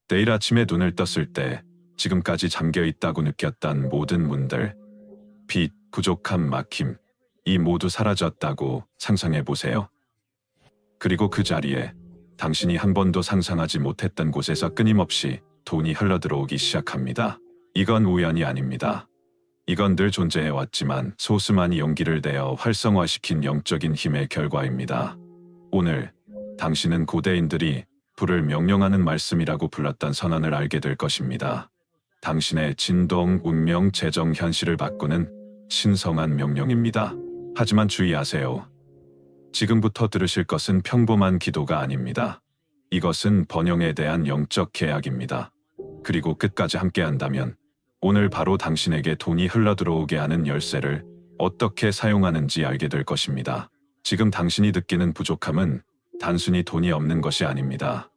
내일 아침에 눈을 떴을 때 지금까지 잠겨 있다고 느꼈던 모든 문들, 빚, 부족함, 막힘, 이 모두 사라졌다고 상상해 보세요. 그리고 그 자리에 당신이 한 번도 상상하지 못했던 곳에서 끊임없이 돈이 흘러들어오기 시작합니다. 이건 우연이 아닙니다. 이건 늘 존재해 왔지만 소수만이 용기를 내어 활성화시킨 영적인 힘의 결과입니다. 오늘 당신은 고대인들이 불을 명령하는 말씀이라고 불렀던 선언을 알게 될 것입니다. 당신의 진동, 운명, 재정, 현실을 바꾸는 신성한 명령입니다. 하지만 주의하세요. 지금부터 들으실 것은 평범한 기도가 아닙니다. 이것은 번영에 대한 영적 계약입니다. 그리고 끝까지 함께한다면 오늘 바로 당신에게 돈이 흘러들어오게 하는 열쇠를 어떻게 사용하는지 알게 될 것입니다. 지금 당신이 느끼는 부족함은 단순히 돈이 없는 것이 아닙니다.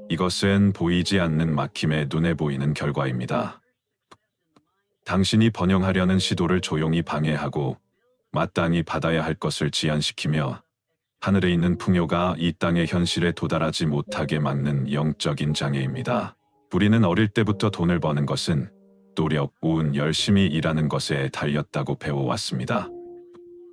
이것은 보이지 않는 막힘의 눈에 보이는 결과입니다. 당신이 번영하려는 시도를 조용히 방해하고 마땅히 받아야 할 것을 지연시키며 하늘에 있는 풍요가 이 땅의 현실에 도달하지 못하게 막는 영적인 장애입니다. 우리는 어릴 때부터 돈을 버는 것은 노력, 운, 열심히 일하는 것에 달렸다고 배워왔습니다.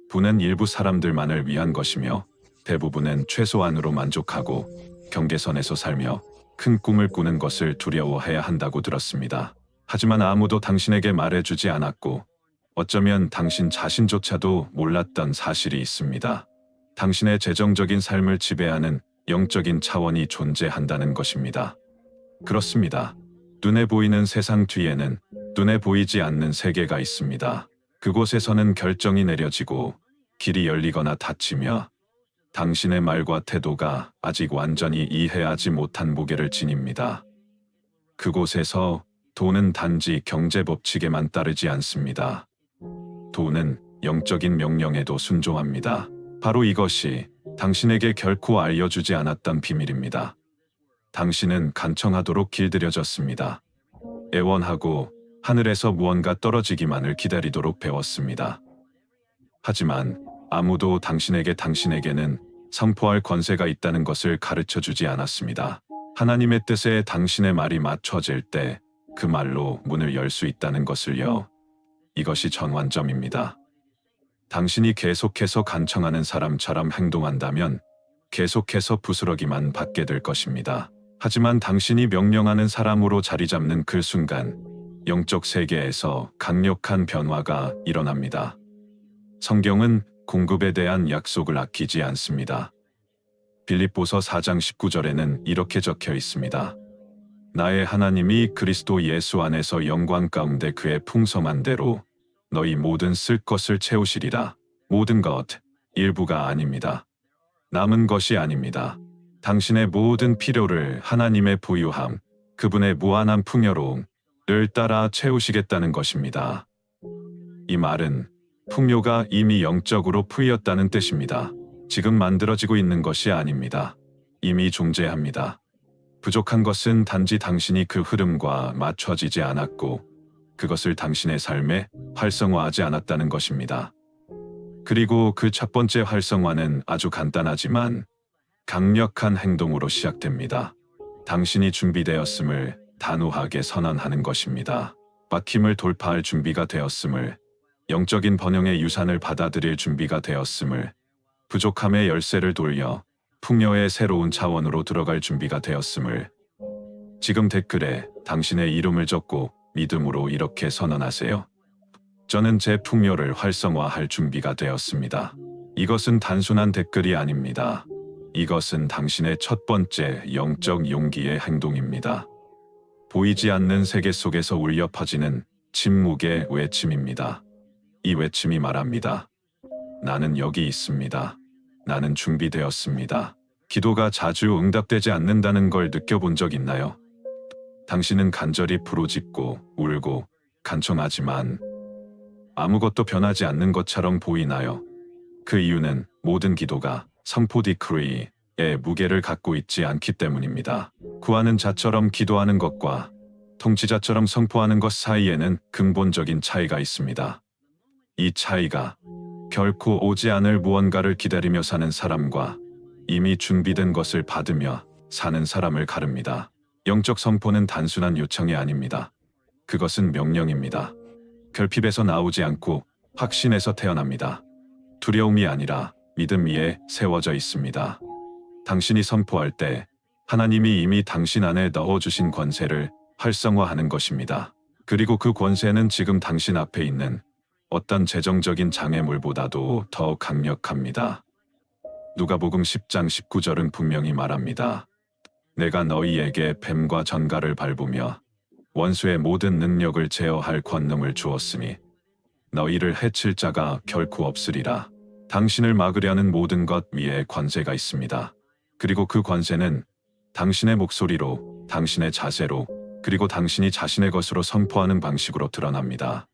부는 일부 사람들만을 위한 것이며 대부분은 최소한으로 만족하고 경계선에서 살며 큰 꿈을 꾸는 것을 두려워해야 한다고 들었습니다. 하지만 아무도 당신에게 말해주지 않았고 어쩌면 당신 자신조차도 몰랐던 사실이 있습니다. 당신의 재정적인 삶을 지배하는 영적인 차원이 존재한다는 것입니다. 그렇습니다. 눈에 보이는 세상 뒤에는 눈에 보이지 않는 세계가 있습니다. 그곳에서는 결정이 내려지고 길이 열리거나 닫히며 당신의 말과 태도가 아직 완전히 이해하지 못한 무게를 지닙니다. 그곳에서 돈은 단지 경제 법칙에만 따르지 않습니다. 돈은 영적인 명령에도 순종합니다. 바로 이것이 당신에게 결코 알려주지 않았던 비밀입니다. 당신은 간청하도록 길들여졌습니다. 애원하고 하늘에서 무언가 떨어지기만을 기다리도록 배웠습니다. 하지만 아무도 당신에게는 선포할 권세가 있다는 것을 가르쳐주지 않았습니다. 하나님의 뜻에 당신의 말이 맞춰질 때 그 말로 문을 열 수 있다는 것을요. 이것이 전환점입니다. 당신이 계속해서 간청하는 사람처럼 행동한다면 계속해서 부스러기만 받게 될 것입니다. 하지만 당신이 명령하는 사람으로 자리 잡는 그 순간 영적 세계에서 강력한 변화가 일어납니다. 성경은 공급에 대한 약속을 아끼지 않습니다. 빌립보서 4장 19절에는 이렇게 적혀 있습니다. 나의 하나님이 그리스도 예수 안에서 영광 가운데 그의 풍성한 대로 너희 모든 쓸 것을 채우시리라. 모든 것, 일부가 아닙니다. 남은 것이 아닙니다. 당신의 모든 필요를 하나님의 부유함, 그분의 무한한 풍요로움을 따라 채우시겠다는 것입니다. 이 말은 풍요가 이미 영적으로 풀렸다는 뜻입니다. 지금 만들어지고 있는 것이 아닙니다. 이미 존재합니다. 부족한 것은 단지 당신이 그 흐름과 맞춰지지 않았고 그것을 당신의 삶에 활성화하지 않았다는 것입니다. 그리고 그 첫 번째 활성화는 아주 간단하지만 강력한 행동으로 시작됩니다. 당신이 준비되었음을 단호하게 선언하는 것입니다. 막힘을 돌파할 준비가 되었음을, 영적인 번영의 유산을 받아들일 준비가 되었음을, 부족함의 열쇠를 돌려 풍요의 새로운 차원으로 들어갈 준비가 되었음을. 지금 댓글에 당신의 이름을 적고 믿음으로 이렇게 선언하세요. 저는 제 풍요를 활성화할 준비가 되었습니다. 이것은 단순한 댓글이 아닙니다. 이것은 당신의 첫 번째 영적 용기의 행동입니다. 보이지 않는 세계 속에서 울려 퍼지는 침묵의 외침입니다. 이 외침이 말합니다. 나는 여기 있습니다. 나는 준비되었습니다. 기도가 자주 응답되지 않는다는 걸 느껴본 적 있나요? 당신은 간절히 부르짖고 울고 간청하지만 아무것도 변하지 않는 것처럼 보이나요? 그 이유는 모든 기도가 선포 디크리의 무게를 갖고 있지 않기 때문입니다. 구하는 자처럼 기도하는 것과 통치자처럼 선포하는 것 사이에는 근본적인 차이가 있습니다. 이 차이가 결코 오지 않을 무언가를 기다리며 사는 사람과 이미 준비된 것을 받으며 사는 사람을 가릅니다. 영적 선포는 단순한 요청이 아닙니다. 그것은 명령입니다. 결핍에서 나오지 않고 확신에서 태어납니다. 두려움이 아니라 믿음 위에 세워져 있습니다. 당신이 선포할 때 하나님이 이미 당신 안에 넣어주신 권세를 활성화하는 것입니다. 그리고 그 권세는 지금 당신 앞에 있는 어떤 재정적인 장애물보다도 더 강력합니다. 누가복음 10장 19절은 분명히 말합니다. 내가 너희에게 뱀과 전갈을 밟으며 원수의 모든 능력을 제어할 권능을 주었으니 너희를 해칠 자가 결코 없으리라. 당신을 막으려는 모든 것 위에 권세가 있습니다. 그리고 그 권세는 당신의 목소리로, 당신의 자세로, 그리고 당신이 자신의 것으로 선포하는 방식으로 드러납니다.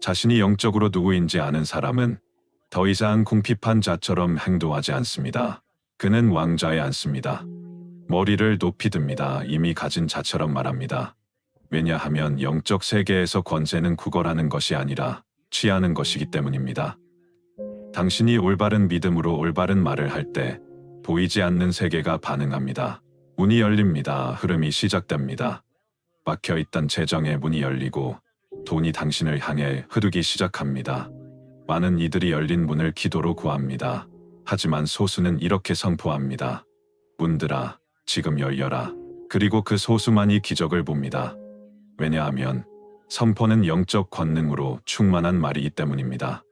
자신이 영적으로 누구인지 아는 사람은 더 이상 궁핍한 자처럼 행동하지 않습니다. 그는 왕좌에 앉습니다. 머리를 높이 듭니다. 이미 가진 자처럼 말합니다. 왜냐하면 영적 세계에서 권세는 구걸하는 것이 아니라 취하는 것이기 때문입니다. 당신이 올바른 믿음으로 올바른 말을 할 때 보이지 않는 세계가 반응합니다. 문이 열립니다. 흐름이 시작됩니다. 막혀있던 재정의 문이 열리고 돈이 당신을 향해 흐르기 시작합니다. 많은 이들이 열린 문을 기도로 구합니다. 하지만 소수는 이렇게 선포합니다. 문들아, 지금 열려라. 그리고 그 소수만이 기적을 봅니다. 왜냐하면 선포는 영적 권능으로 충만한 말이기 때문입니다.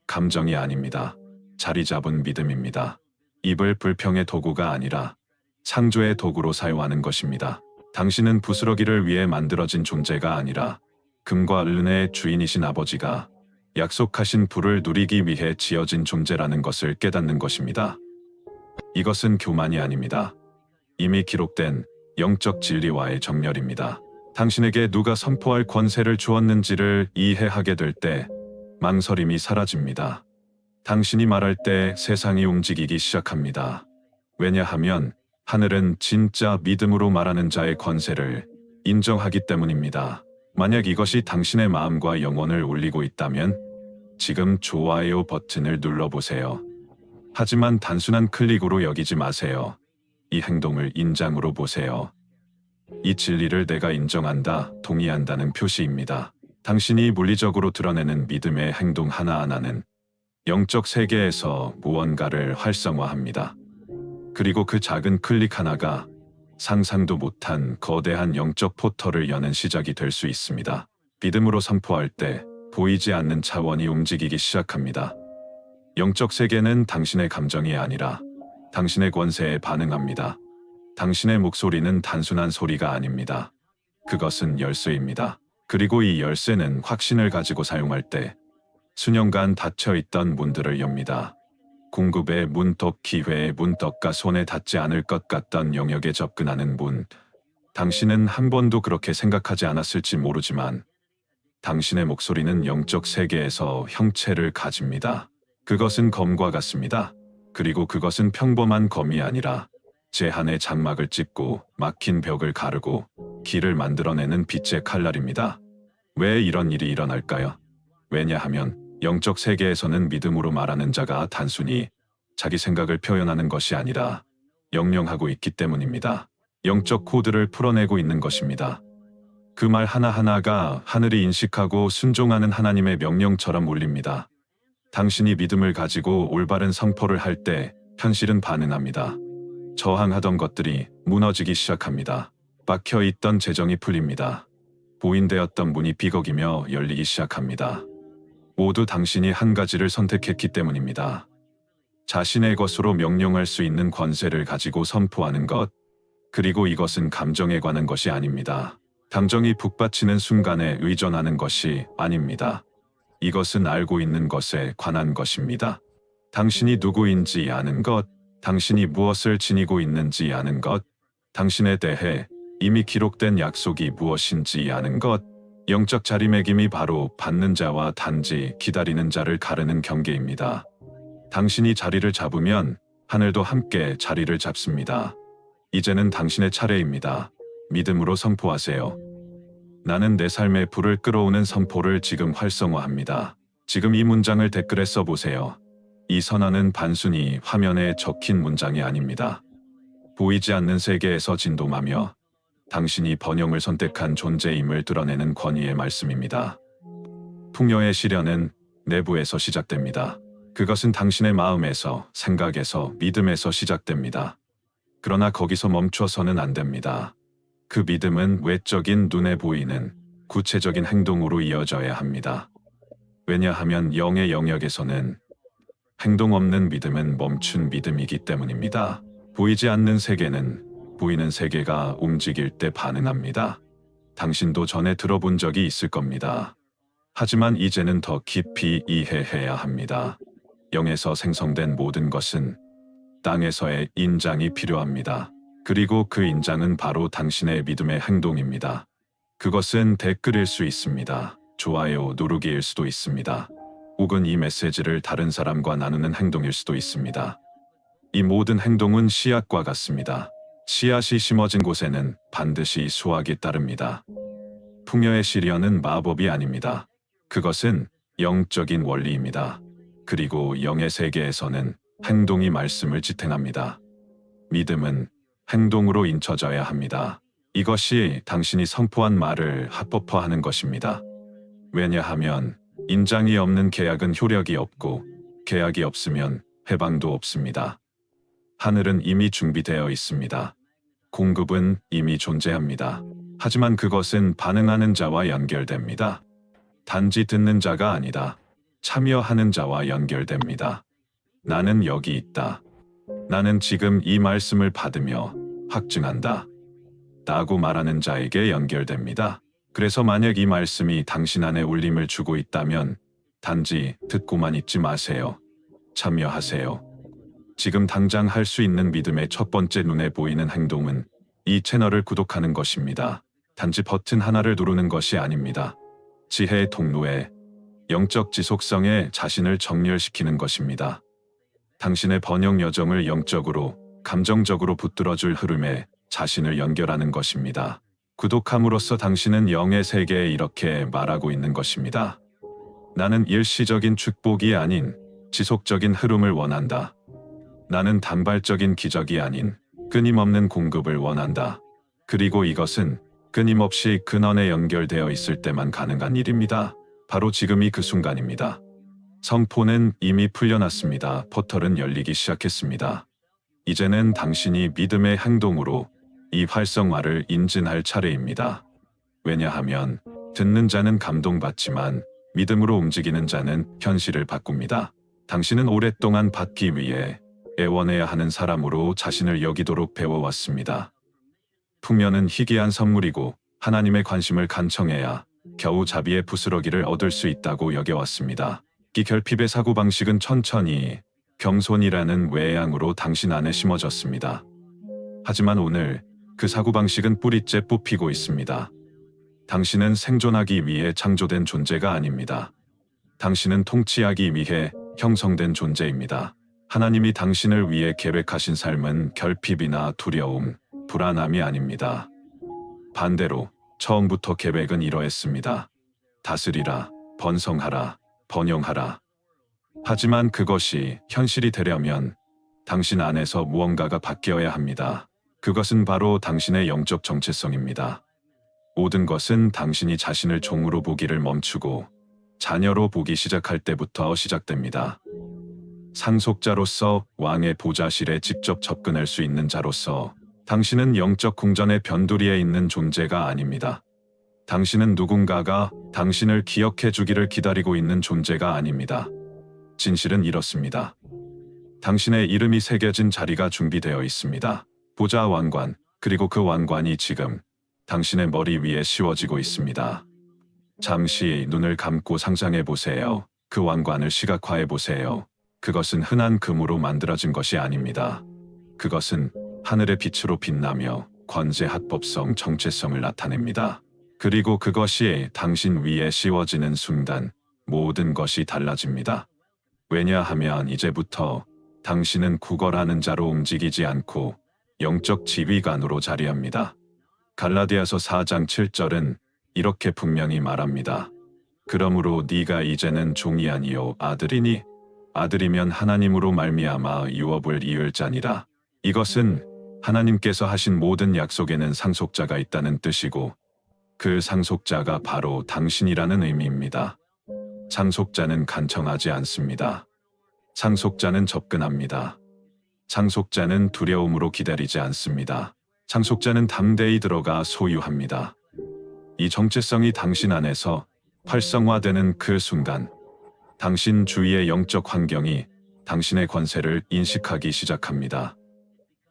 감정이 아닙니다. 자리 잡은 믿음입니다. 입을 불평의 도구가 아니라 창조의 도구로 사용하는 것입니다. 당신은 부스러기를 위해 만들어진 존재가 아니라 금과 은의 주인이신 아버지가 약속하신 부를 누리기 위해 지어진 존재라는 것을 깨닫는 것입니다. 이것은 교만이 아닙니다. 이미 기록된 영적 진리와의 정렬입니다. 당신에게 누가 선포할 권세를 주었는지를 이해하게 될 때 망설임이 사라집니다. 당신이 말할 때 세상이 움직이기 시작합니다. 왜냐하면 하늘은 진짜 믿음으로 말하는 자의 권세를 인정하기 때문입니다. 만약 이것이 당신의 마음과 영혼을 울리고 있다면 지금 좋아요 버튼을 눌러보세요. 하지만 단순한 클릭으로 여기지 마세요. 이 행동을 인장으로 보세요. 이 진리를 내가 인정한다, 동의한다는 표시입니다. 당신이 물리적으로 드러내는 믿음의 행동 하나하나는 영적 세계에서 무언가를 활성화합니다. 그리고 그 작은 클릭 하나가 상상도 못한 거대한 영적 포털을 여는 시작이 될 수 있습니다. 믿음으로 선포할 때 보이지 않는 차원이 움직이기 시작합니다. 영적 세계는 당신의 감정이 아니라 당신의 권세에 반응합니다. 당신의 목소리는 단순한 소리가 아닙니다. 그것은 열쇠입니다. 그리고 이 열쇠는 확신을 가지고 사용할 때 수년간 닫혀있던 문들을 엽니다. 공급의 문턱, 기회의 문턱과 손에 닿지 않을 것 같던 영역에 접근하는 문. 당신은 한 번도 그렇게 생각하지 않았을지 모르지만 당신의 목소리는 영적 세계에서 형체를 가집니다. 그것은 검과 같습니다. 그리고 그것은 평범한 검이 아니라 제한의 장막을 찢고 막힌 벽을 가르고 길을 만들어내는 빛의 칼날입니다. 왜 이런 일이 일어날까요? 왜냐하면 영적 세계에서는 믿음으로 말하는 자가 단순히 자기 생각을 표현하는 것이 아니라 영령하고 있기 때문입니다. 영적 코드를 풀어내고 있는 것입니다. 그 말 하나하나가 하늘이 인식하고 순종하는 하나님의 명령처럼 울립니다. 당신이 믿음을 가지고 올바른 선포를 할 때 현실은 반응합니다. 저항하던 것들이 무너지기 시작합니다. 막혀있던 재정이 풀립니다. 보인되었던 문이 비걱이며 열리기 시작합니다. 모두 당신이 한 가지를 선택했기 때문입니다. 자신의 것으로 명령할 수 있는 권세를 가지고 선포하는 것. 그리고 이것은 감정에 관한 것이 아닙니다. 감정이 북받치는 순간에 의존하는 것이 아닙니다. 이것은 알고 있는 것에 관한 것입니다. 당신이 누구인지 아는 것, 당신이 무엇을 지니고 있는지 아는 것, 당신에 대해 이미 기록된 약속이 무엇인지 아는 것. 영적 자리매김이 바로 받는 자와 단지 기다리는 자를 가르는 경계입니다. 당신이 자리를 잡으면 하늘도 함께 자리를 잡습니다. 이제는 당신의 차례입니다. 믿음으로 선포하세요. 나는 내 삶의 불을 끌어오는 선포를 지금 활성화합니다. 지금 이 문장을 댓글에 써보세요. 이 선언은 단순히 화면에 적힌 문장이 아닙니다. 보이지 않는 세계에서 진동하며 당신이 번영을 선택한 존재임을 드러내는 권위의 말씀입니다. 풍요의 시련은 내부에서 시작됩니다. 그것은 당신의 마음에서, 생각에서, 믿음에서 시작됩니다. 그러나 거기서 멈춰서는 안 됩니다. 그 믿음은 외적인 눈에 보이는 구체적인 행동으로 이어져야 합니다. 왜냐하면 영의 영역에서는 행동 없는 믿음은 멈춘 믿음이기 때문입니다. 보이지 않는 세계는 보이는 세계가 움직일 때 반응합니다. 당신도 전에 들어본 적이 있을 겁니다. 하지만 이제는 더 깊이 이해해야 합니다. 영에서 생성된 모든 것은 땅에서의 인장이 필요합니다. 그리고 그 인장은 바로 당신의 믿음의 행동입니다. 그것은 댓글일 수 있습니다. 좋아요 누르기일 수도 있습니다. 혹은 이 메시지를 다른 사람과 나누는 행동일 수도 있습니다. 이 모든 행동은 씨앗과 같습니다. 씨앗이 심어진 곳에는 반드시 수확이 따릅니다. 풍요의 시련은 마법이 아닙니다. 그것은 영적인 원리입니다. 그리고 영의 세계에서는 행동이 말씀을 지탱합니다. 믿음은 행동으로 인쳐져야 합니다. 이것이 당신이 선포한 말을 합법화하는 것입니다. 왜냐하면 인장이 없는 계약은 효력이 없고 계약이 없으면 해방도 없습니다. 하늘은 이미 준비되어 있습니다. 공급은 이미 존재합니다. 하지만 그것은 반응하는 자와 연결됩니다. 단지 듣는 자가 아니다. 참여하는 자와 연결됩니다. 나는 여기 있다. 나는 지금 이 말씀을 받으며 확증한다. 라고 말하는 자에게 연결됩니다. 그래서 만약 이 말씀이 당신 안에 울림을 주고 있다면 단지 듣고만 있지 마세요. 참여하세요. 지금 당장 할 수 있는 믿음의 첫 번째 눈에 보이는 행동은 이 채널을 구독하는 것입니다. 단지 버튼 하나를 누르는 것이 아닙니다. 지혜의 통로에 영적 지속성에 자신을 정렬시키는 것입니다. 당신의 번영 여정을 영적으로, 감정적으로 붙들어줄 흐름에 자신을 연결하는 것입니다. 구독함으로써 당신은 영의 세계에 이렇게 말하고 있는 것입니다. 나는 일시적인 축복이 아닌 지속적인 흐름을 원한다. 나는 단발적인 기적이 아닌 끊임없는 공급을 원한다. 그리고 이것은 끊임없이 근원에 연결되어 있을 때만 가능한 일입니다. 바로 지금이 그 순간입니다. 성포는 이미 풀려났습니다. 포털은 열리기 시작했습니다. 이제는 당신이 믿음의 행동으로 이 활성화를 인증할 차례입니다. 왜냐하면 듣는 자는 감동받지만 믿음으로 움직이는 자는 현실을 바꿉니다. 당신은 오랫동안 받기 위해 애원해야 하는 사람으로 자신을 여기도록 배워왔습니다. 풍요는 희귀한 선물이고 하나님의 관심을 간청해야 겨우 자비의 부스러기를 얻을 수 있다고 여겨왔습니다. 이 결핍의 사고방식은 천천히 겸손이라는 외양으로 당신 안에 심어졌습니다. 하지만 오늘 그 사고방식은 뿌리째 뽑히고 있습니다. 당신은 생존하기 위해 창조된 존재가 아닙니다. 당신은 통치하기 위해 형성된 존재입니다. 하나님이 당신을 위해 계획하신 삶은 결핍이나 두려움, 불안함이 아닙니다. 반대로 처음부터 계획은 이러했습니다. 다스리라, 번성하라, 번영하라. 하지만 그것이 현실이 되려면 당신 안에서 무언가가 바뀌어야 합니다. 그것은 바로 당신의 영적 정체성입니다. 모든 것은 당신이 자신을 종으로 보기를 멈추고 자녀로 보기 시작할 때부터 시작됩니다. 상속자로서 왕의 보좌실에 직접 접근할 수 있는 자로서 당신은 영적 궁전의 변두리에 있는 존재가 아닙니다. 당신은 누군가가 당신을 기억해 주기를 기다리고 있는 존재가 아닙니다. 진실은 이렇습니다. 당신의 이름이 새겨진 자리가 준비되어 있습니다. 보좌 왕관, 그리고 그 왕관이 지금 당신의 머리 위에 씌워지고 있습니다. 잠시 눈을 감고 상상해 보세요. 그 왕관을 시각화해 보세요. 그것은 흔한 금으로 만들어진 것이 아닙니다. 그것은 하늘의 빛으로 빛나며 권세 합법성 정체성을 나타냅니다. 그리고 그것이 당신 위에 씌워지는 순간 모든 것이 달라집니다. 왜냐하면 이제부터 당신은 구걸하는 자로 움직이지 않고 영적 지휘관으로 자리합니다. 갈라디아서 4장 7절은 이렇게 분명히 말합니다. 그러므로 네가 이제는 종이 아니요 아들이니 아들이면 하나님으로 말미암아 유업을 이을 자니라. 이것은 하나님께서 하신 모든 약속에는 상속자가 있다는 뜻이고 그 상속자가 바로 당신이라는 의미입니다. 상속자는 간청하지 않습니다. 상속자는 접근합니다. 상속자는 두려움으로 기다리지 않습니다. 상속자는 담대히 들어가 소유합니다. 이 정체성이 당신 안에서 활성화되는 그 순간, 당신 주위의 영적 환경이 당신의 권세를 인식하기 시작합니다.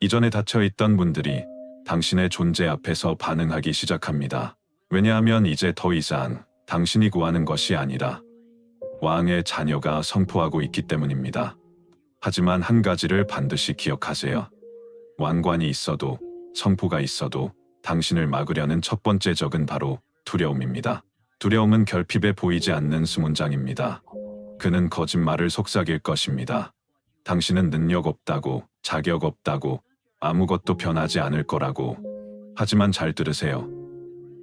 이전에 닫혀있던 문들이 당신의 존재 앞에서 반응하기 시작합니다. 왜냐하면 이제 더 이상 당신이 구하는 것이 아니라 왕의 자녀가 선포하고 있기 때문입니다. 하지만 한 가지를 반드시 기억하세요. 왕관이 있어도 선포가 있어도 당신을 막으려는 첫 번째 적은 바로 두려움입니다. 두려움은 결핍에 보이지 않는 수문장입니다. 그는 거짓말을 속삭일 것입니다. 당신은 능력 없다고, 자격 없다고, 아무것도 변하지 않을 거라고. 하지만 잘 들으세요.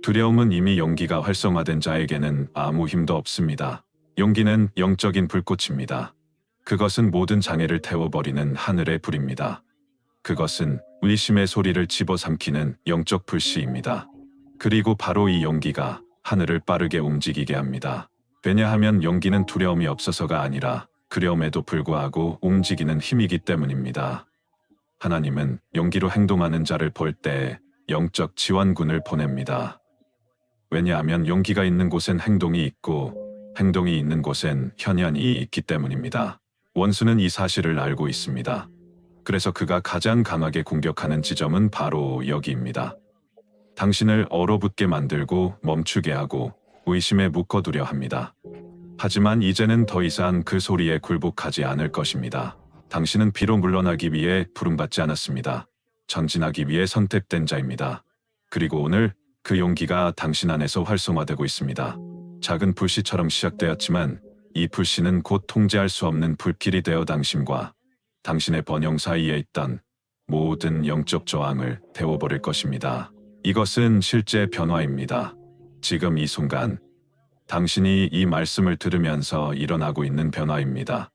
두려움은 이미 용기가 활성화된 자에게는 아무 힘도 없습니다. 용기는 영적인 불꽃입니다. 그것은 모든 장애를 태워버리는 하늘의 불입니다. 그것은 의심의 소리를 집어삼키는 영적 불씨입니다. 그리고 바로 이 용기가 하늘을 빠르게 움직이게 합니다. 왜냐하면 용기는 두려움이 없어서가 아니라 두려움에도 불구하고 움직이는 힘이기 때문입니다. 하나님은 용기로 행동하는 자를 볼 때 영적 지원군을 보냅니다. 왜냐하면 용기가 있는 곳엔 행동이 있고 행동이 있는 곳엔 현현이 있기 때문입니다. 원수는 이 사실을 알고 있습니다. 그래서 그가 가장 강하게 공격하는 지점은 바로 여기입니다. 당신을 얼어붙게 만들고 멈추게 하고 의심에 묶어두려 합니다. 하지만 이제는 더 이상 그 소리에 굴복하지 않을 것입니다. 당신은 비로 물러나기 위해 부름받지 않았습니다. 전진하기 위해 선택된 자입니다. 그리고 오늘 그 용기가 당신 안에서 활성화되고 있습니다. 작은 불씨처럼 시작되었지만 이 불씨는 곧 통제할 수 없는 불길이 되어 당신과 당신의 번영 사이에 있던 모든 영적 저항을 태워버릴 것입니다. 이것은 실제 변화입니다. 지금 이 순간 당신이 이 말씀을 들으면서 일어나고 있는 변화입니다.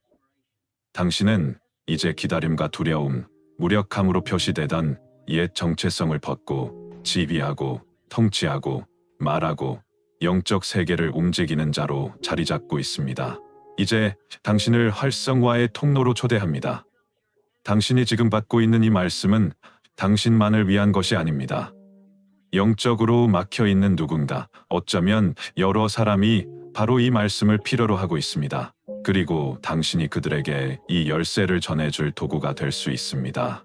당신은 이제 기다림과 두려움, 무력함으로 표시되던 옛 정체성을 벗고 지휘하고 통치하고 말하고 영적 세계를 움직이는 자로 자리 잡고 있습니다. 이제 당신을 활성화의 통로로 초대합니다. 당신이 지금 받고 있는 이 말씀은 당신만을 위한 것이 아닙니다. 영적으로 막혀있는 누군가, 어쩌면 여러 사람이 바로 이 말씀을 필요로 하고 있습니다. 그리고 당신이 그들에게 이 열쇠를 전해줄 도구가 될 수 있습니다.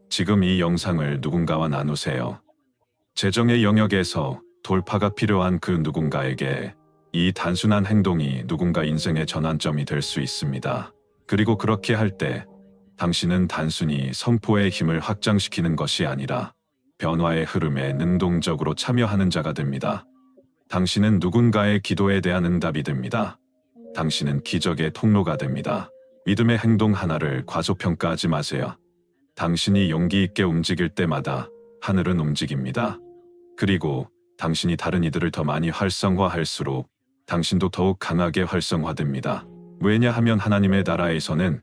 지금 이 영상을 누군가와 나누세요. 재정의 영역에서 돌파가 필요한 그 누군가에게 이 단순한 행동이 누군가 인생의 전환점이 될 수 있습니다. 그리고 그렇게 할 때 당신은 단순히 선포의 힘을 확장시키는 것이 아니라 변화의 흐름에 능동적으로 참여하는 자가 됩니다. 당신은 누군가의 기도에 대한 응답이 됩니다. 당신은 기적의 통로가 됩니다. 믿음의 행동 하나를 과소평가하지 마세요. 당신이 용기 있게 움직일 때마다 하늘은 움직입니다. 그리고 당신이 다른 이들을 더 많이 활성화할수록 당신도 더욱 강하게 활성화됩니다. 왜냐하면 하나님의 나라에서는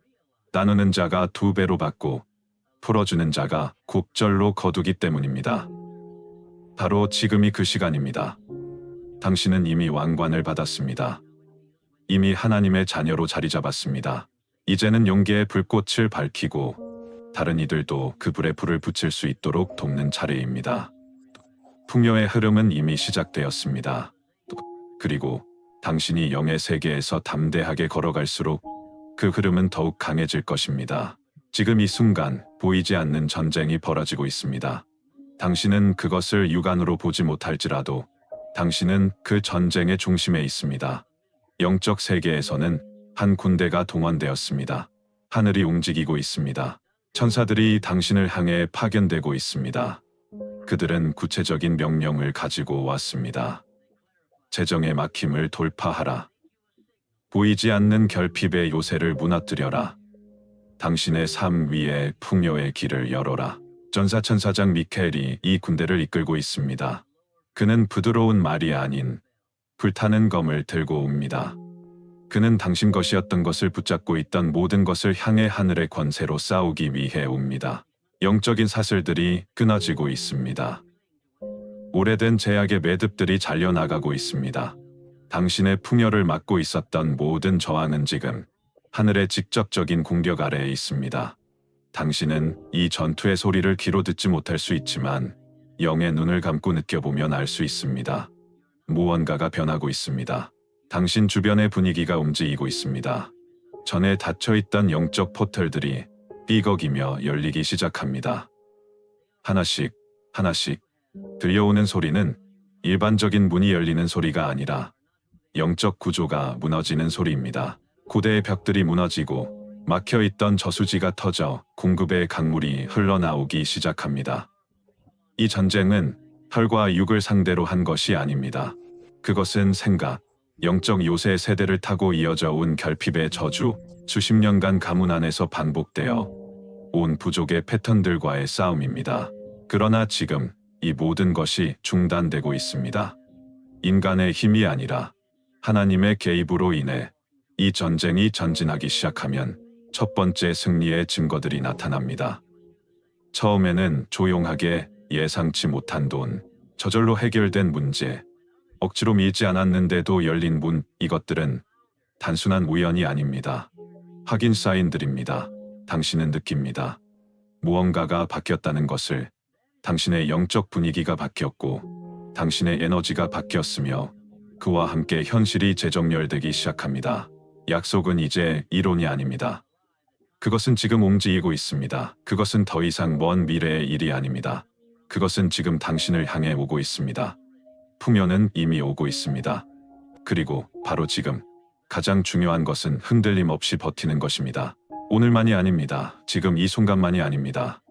나누는 자가 2배로 받고 풀어주는 자가 곱절로 거두기 때문입니다. 바로 지금이 그 시간입니다. 당신은 이미 왕관을 받았습니다. 이미 하나님의 자녀로 자리 잡았습니다. 이제는 용기의 불꽃을 밝히고 다른 이들도 그 불에 불을 붙일 수 있도록 돕는 차례입니다. 풍요의 흐름은 이미 시작되었습니다. 그리고 당신이 영의 세계에서 담대하게 걸어갈수록 그 흐름은 더욱 강해질 것입니다. 지금 이 순간 보이지 않는 전쟁이 벌어지고 있습니다. 당신은 그것을 육안으로 보지 못할지라도 당신은 그 전쟁의 중심에 있습니다. 영적 세계에서는 한 군대가 동원되었습니다. 하늘이 움직이고 있습니다. 천사들이 당신을 향해 파견되고 있습니다. 그들은 구체적인 명령을 가지고 왔습니다. 재정의 막힘을 돌파하라. 보이지 않는 결핍의 요새를 무너뜨려라. 당신의 삶 위에 풍요의 길을 열어라. 전사천사장 미카엘이 이 군대를 이끌고 있습니다. 그는 부드러운 말이 아닌 불타는 검을 들고 옵니다. 그는 당신 것이었던 것을 붙잡고 있던 모든 것을 향해 하늘의 권세로 싸우기 위해 옵니다. 영적인 사슬들이 끊어지고 있습니다. 오래된 제약의 매듭들이 잘려나가고 있습니다. 당신의 풍요를 막고 있었던 모든 저항은 지금 하늘의 직접적인 공격 아래에 있습니다. 당신은 이 전투의 소리를 귀로 듣지 못할 수 있지만 영의 눈을 감고 느껴보면 알 수 있습니다. 무언가가 변하고 있습니다. 당신 주변의 분위기가 움직이고 있습니다. 전에 닫혀있던 영적 포털들이 삐걱이며 열리기 시작합니다. 하나씩 하나씩 들려오는 소리는 일반적인 문이 열리는 소리가 아니라 영적 구조가 무너지는 소리입니다. 고대의 벽들이 무너지고 막혀있던 저수지가 터져 공급의 강물이 흘러나오기 시작합니다. 이 전쟁은 혈과 육을 상대로 한 것이 아닙니다. 그것은 생각, 영적 요새 세대를 타고 이어져 온 결핍의 저주, 수십 년간 가문 안에서 반복되어 온 부족의 패턴들과의 싸움입니다. 그러나 지금 이 모든 것이 중단되고 있습니다. 인간의 힘이 아니라 하나님의 개입으로 인해 이 전쟁이 전진하기 시작하면 첫 번째 승리의 증거들이 나타납니다. 처음에는 조용하게 예상치 못한 돈, 저절로 해결된 문제, 억지로 밀지 않았는데도 열린 문, 이것들은 단순한 우연이 아닙니다. 확인 사인들입니다. 당신은 느낍니다. 무언가가 바뀌었다는 것을. 당신의 영적 분위기가 바뀌었고 당신의 에너지가 바뀌었으며 그와 함께 현실이 재정렬되기 시작합니다. 약속은 이제 이론이 아닙니다. 그것은 지금 움직이고 있습니다. 그것은 더 이상 먼 미래의 일이 아닙니다. 그것은 지금 당신을 향해 오고 있습니다. 풍요는 이미 오고 있습니다. 그리고 바로 지금 가장 중요한 것은 흔들림 없이 버티는 것입니다. 오늘만이 아닙니다. 지금 이 순간만이 아닙니다.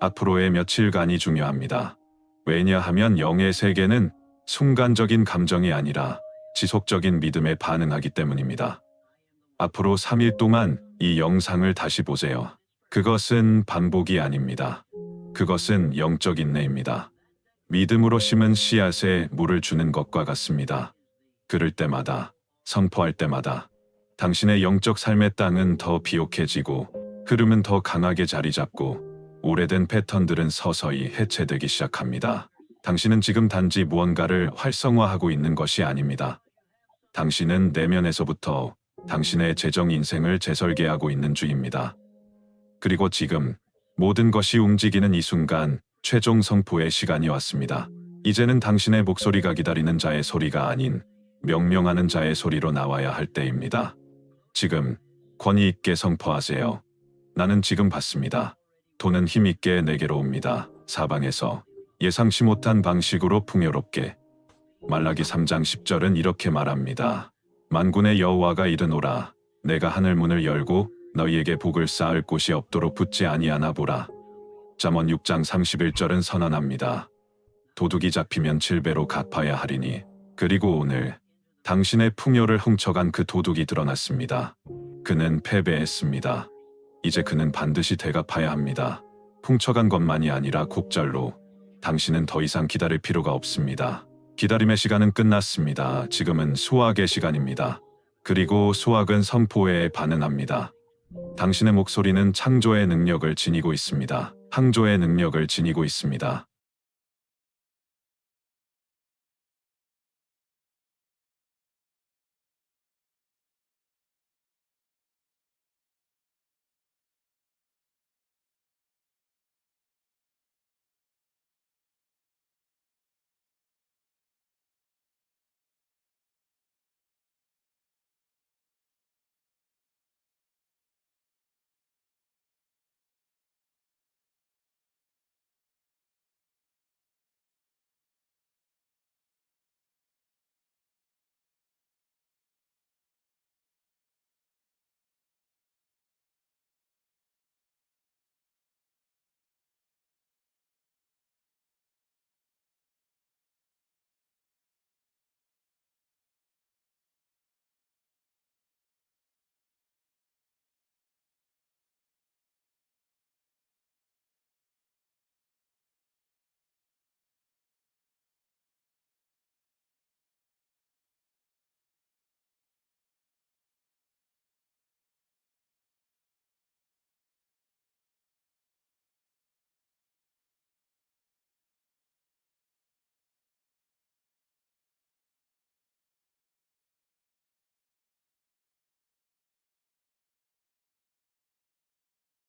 앞으로의 며칠간이 중요합니다. 왜냐하면 영의 세계는 순간적인 감정이 아니라 지속적인 믿음에 반응하기 때문입니다. 앞으로 3일 동안 이 영상을 다시 보세요. 그것은 반복이 아닙니다. 그것은 영적 인내입니다. 믿음으로 심은 씨앗에 물을 주는 것과 같습니다. 그럴 때마다, 선포할 때마다 당신의 영적 삶의 땅은 더 비옥해지고 흐름은 더 강하게 자리 잡고 오래된 패턴들은 서서히 해체되기 시작합니다. 당신은 지금 단지 무언가를 활성화하고 있는 것이 아닙니다. 당신은 내면에서부터 당신의 재정 인생을 재설계하고 있는 중입니다. 그리고 지금 모든 것이 움직이는 이 순간 최종 선포의 시간이 왔습니다. 이제는 당신의 목소리가 기다리는 자의 소리가 아닌 명령하는 자의 소리로 나와야 할 때입니다. 지금 권위 있게 선포하세요. 나는 지금 받습니다. 돈은 힘있게 내게로 옵니다. 사방에서 예상치 못한 방식으로 풍요롭게. 말라기 3장 10절은 이렇게 말합니다. 만군의 여호와가 이르노라. 내가 하늘 문을 열고 너희에게 복을 쌓을 곳이 없도록 붙지 아니하나 보라. 잠언 6장 31절은 선언합니다. 도둑이 잡히면 7배로 갚아야 하리니. 그리고 오늘 당신의 풍요를 훔쳐간 그 도둑이 드러났습니다. 그는 패배했습니다. 이제 그는 반드시 대갚아야 합니다. 훔쳐간 것만이 아니라 곡절로. 당신은 더 이상 기다릴 필요가 없습니다. 기다림의 시간은 끝났습니다. 지금은 수확의 시간입니다. 그리고 수확은 선포에 반응합니다. 당신의 목소리는 창조의 능력을 지니고 있습니다. 창조의 능력을 지니고 있습니다.